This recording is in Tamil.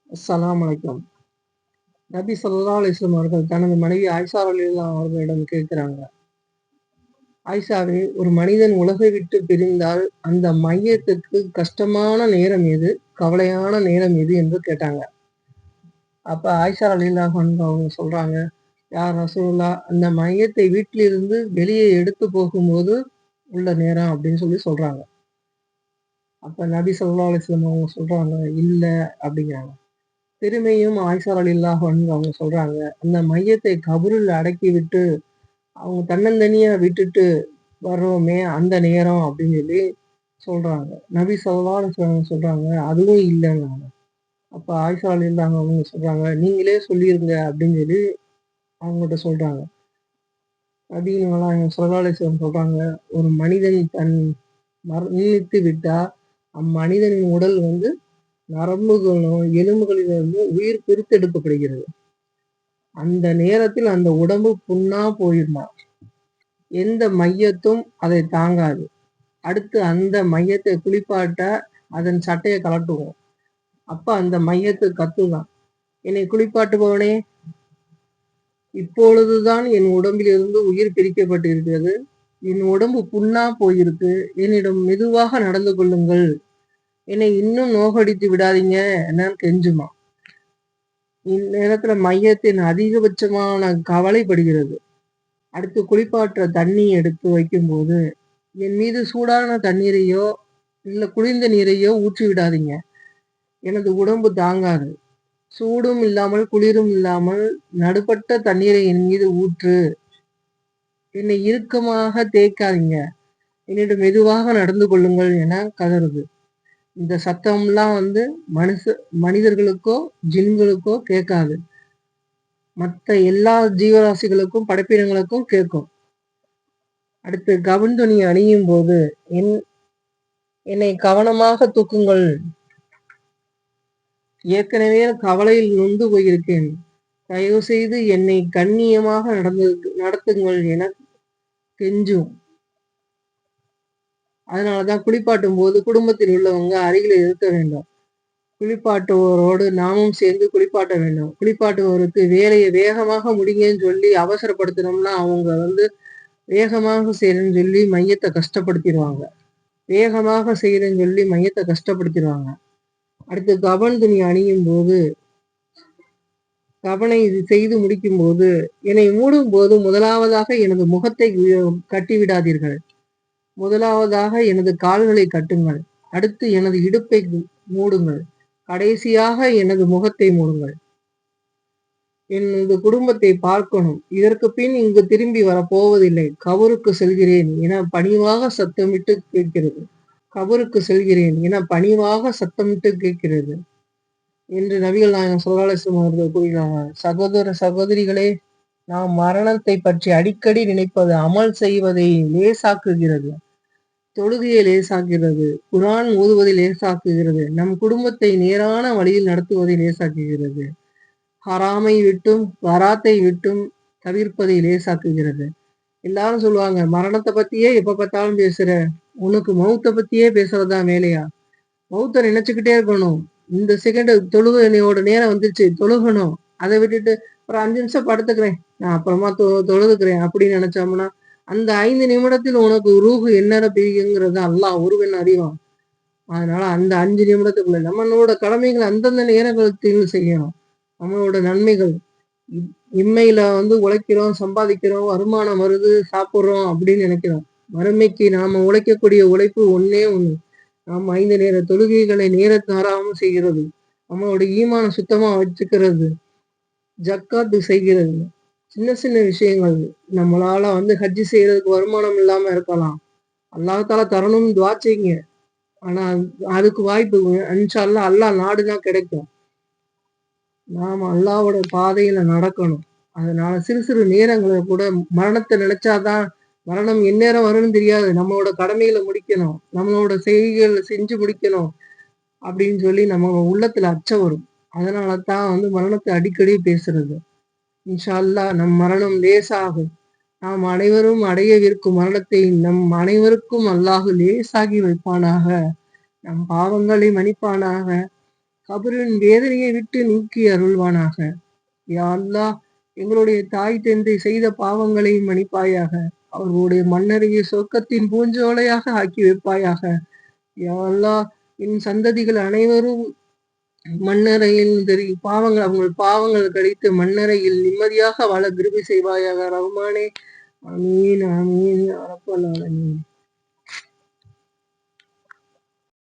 அஸ்ஸலாமு அலைக்கும். நபி ஸல்லல்லாஹு அலைஹி வஸல்லம் அவர்கள் தனது மனைவி ஆயிஷா ரலியல்லாஹு அவர்களிடம் கேட்கிறாங்க. ஆயிஷாவே, ஒரு மனிதன் உலகை விட்டு பிரிந்தால் அந்த மையத்துக்கு கஷ்டமான நேரம் எது? கவலையான நேரம் எது? என்று கேட்டாங்க. அப்ப ஆயிஷா ரலியல்லாஹு அன்ஹா அவங்க சொல்றாங்க, யா ரசூலல்லாஹ், அந்த மையத்தை வீட்டிலிருந்து வெளியே எடுத்து போகும்போது உள்ள நேரம் அப்படின்னு சொல்றாங்க. அப்ப நபி ஸல்லல்லாஹு அலைஹி வஸல்லம் அவங்க சொல்றாங்க, இல்ல அப்படிங்கிறாங்க. திரும்பியும் ஆயிஷா ரலியல்லாஹு அன்ஹா அவங்க சொல்றாங்க, அந்த மையத்தை கபருல அடக்கிவிட்டு, அவங்க தன்னந்தனியா விட்டுட்டு வர்றோமே அந்த நேரம் அப்படின்னு சொல்றாங்க. நபி ஸல்லல்லாஹு அலைஹி வஸல்லம் சொல்றாங்க, அதுவும் இல்லன்னாங்க. அப்ப ஆயிஷா ரலியல்லாஹு அவங்க சொல்றாங்க, நீங்களே சொல்லிருங்க அப்படின்னு அவங்கட்ட சொல்றாங்க. நபி நாயகம் ஸல்லல்லாஹு அலைஹி வஸல்லம் சொல்றாங்க, ஒரு மனிதன் தன் மரணித்து விட்டா, அம்மனிதனின் உடல் நரம்புகளும், எலும்புகளிலிருந்து உயிர் பிரித்தெடுக்கப்படுகிறது. அந்த நேரத்தில் அந்த உடம்பு புண்ணா போயிருமா. எந்த மையத்தும் அதை தாங்காது. அடுத்து அந்த மையத்தை குளிப்பாட்ட அதன் சட்டைய கழட்டுவோம். அப்ப அந்த மையத்து கத்துதான், என்னை குளிப்பாட்டுபவனே, இப்பொழுதுதான் என் உடம்பிலிருந்து உயிர் பிரிக்கப்பட்டிருக்கிறது. என் உடம்பு புண்ணா போயிருக்கு. என்னிடம் மெதுவாக நடந்து கொள்ளுங்கள். என்னை இன்னும் நோகடித்து விடாதீங்க என்னன்னு கெஞ்சுமா. இந்நேரத்துல மையத்தின் அதிகபட்சமான கவலைப்படுகிறது. அடுத்து குளிப்பாட்டுற தண்ணி எடுத்து வைக்கும்போது, என் மீது சூடான தண்ணீரையோ, இல்ல குளிர்ந்த நீரையோ ஊற்றி விடாதீங்க. எனது உடம்பு தாங்காது. சூடும் இல்லாமல், குளிரும் இல்லாமல் நடுப்பட்ட தண்ணீரை என் மீது ஊற்று. என்னை இறுக்கமாக தேய்க்காதீங்க. என்னிடம் மெதுவாக நடந்து கொள்ளுங்கள் என கதறுது. இந்த சத்தம்லாம் மனிதர்களுக்கோ, ஜின்களுக்கோ கேட்காது. மத்த எல்லா ஜீவராசிகளுக்கும், படைப்பினங்களுக்கும் கேட்கும். அடுத்து கவுன் துணி அணியும்போது, என்னை கவனமாக தூக்குங்கள். ஏற்கனவே கவலையில் நொந்து போயிருக்கேன். தயவு செய்து என்னை கண்ணியமாக நடத்துங்கள் என கெஞ்சும். அதனாலதான் குளிப்பாட்டும் போது குடும்பத்தில் உள்ளவங்க அருகில் இருக்க வேண்டும். குளிப்பாட்டுவோரோடு நாமும் சேர்ந்து குளிப்பாட்ட வேண்டும். குளிப்பாட்டுவோருக்கு வேலையை வேகமாக முடிங்கன்னு சொல்லி அவசரப்படுத்தினோம்னா, அவங்க வேகமாக செய்யறேன்னு சொல்லி மையத்தை கஷ்டப்படுத்திடுவாங்க. வேகமாக செய்யறேன்னு சொல்லி மையத்தை கஷ்டப்படுத்திடுவாங்க. அடுத்து கபன் துணி அணியும் போது, கபனை செய்து முடிக்கும் போது, என்னை மூடும் போது முதலாவதாக எனது முகத்தை கட்டிவிடாதீர்கள். முதலாவதாக எனது கால்களை கட்டுங்கள். அடுத்து எனது இடுப்பை மூடுங்கள். கடைசியாக எனது முகத்தை மூடுங்கள். எனது குடும்பத்தை பார்க்கணும். இதற்கு பின் இங்கு திரும்பி வரப்போவதில்லை. கபருக்கு செல்கிறேன் என பணிவாக சத்தமிட்டு கேட்கிறது. கபருக்கு செல்கிறேன் என பணிவாக சத்தமிட்டு கேட்கிறது என்று நபிகள் நாயகம் ஸல்லல்லாஹு அலைஹி வஸல்லம் அவர்கள் கூறுகிறார்கள். சகோதர சகோதரிகளே, நாம் மரணத்தை பற்றி அடிக்கடி நினைப்பது அமல் செய்வதை லேசாக்குகிறது. தொழுகையை லேசாக்குகிறது. குர்ஆன் ஓதுவதை லேசாக்குகிறது. நம் குடும்பத்தை நேரான வழியில் நடத்துவதை லேசாக்குகிறது. ஹராமை விட்டும், வராத்தை விட்டும் தவிர்ப்பதை லேசாக்குகிறது. எல்லாரும் சொல்லுவாங்க, மரணத்தை பத்தியே எப்ப பார்த்தாலும் பேசுற, உனக்கு மௌத்த பத்தியே பேசுறதுதான் வேலையா? மௌத்த நினைச்சுக்கிட்டே இருக்கணும். இந்த செகண்ட் தொழுகையோட நேரம் வந்துருச்சு, தொழுகணும். அதை விட்டுட்டு ஒரு 5 நிமிஷம் படுத்துக்கிறேன், நான் அப்புறமா தொழுதுக்கிறேன் அப்படின்னு நினைச்சோம்னா, அந்த 5 நிமிடத்தில் உனக்கு ரூஹு என்னென்ன பிரியுங்கிறத அல்லாஹ் ஒருவன் அறிவான். அதனால அந்த 5 நிமிடத்துக்குள்ள நம்மளோட கடமைகளை அந்தந்த நேரங்களுக்கு செய்யணும். நம்மளோட நன்மைகள் இம்மையில உழைக்கிறோம், சம்பாதிக்கிறோம், வருமானம் வருது, சாப்பிடுறோம் அப்படின்னு நினைக்கிறோம். மறுமைக்கு நாம உழைக்கக்கூடிய உழைப்பு ஒண்ணே ஒண்ணு. நாம் 5 நேர தொழுகைகளை நேர தவறாமல் செய்கிறது. நம்மளோட ஈமான சுத்தமா வச்சுக்கிறது. ஜக்காத்து செய்கிறது. சின்ன சின்ன விஷயங்கள். நம்மளால ஹஜ்ஜி செய்யறதுக்கு வருமானம் இல்லாம இருக்கலாம். அல்லாஹ் தஆலா தரணும்னு துஆ செய்யுங்க. ஆனா அதுக்கு வாய்ப்பு இன்ஷா அல்லாஹ், அல்லாஹ் நாடுனா கிடைக்கும். நாம அல்லாஹ்வோட பாதையில நடக்கணும். அதனால சிறு சிறு நேரங்கள கூட மரணத்தை நினைச்சாதான், மரணம் எந்நேரம் வரும்னு தெரியாது. நம்மளோட கடமைகள முடிக்கணும். நம்மளோட செய்கைகள செஞ்சு முடிக்கணும். அப்படின்னு சொல்லி நம்ம உள்ளத்துல அச்சம் வரும். அதனால தான் மரணத்தை அடிக்கடி பேசுறது. இன்ஷா அல்லாஹ் நம் மரணம் லேசாகும். நாம் அனைவரும் அடையவிருக்கும் மரணத்தை நம் அனைவருக்கும் அல்லாஹ் லேசாகி வைப்பானாக. நம் பாவங்களை மன்னிப்பானாக. கபரின் வேதனையை விட்டு நீக்கி அருள்வானாக. யா அல்லாஹ், எங்களுடைய தாய் தந்தை செய்த பாவங்களை மன்னிப்பாயாக. அவர்களுடைய மண்ணறையை சொர்க்கத்தின் பூஞ்சோலையாக ஆக்கி வைப்பாயாக. யா அல்லாஹ், என் சந்ததிகள் அனைவரும் மண்ணறையில் அவங்கள் பாவங்கள் கழித்து மண்ணறையில் நிம்மதியாக வாழ கிருபை செய்வாயாக ரஹ்மானே. ஆமீன் ஆமீன் யா ரப்பல் ஆலமீன்.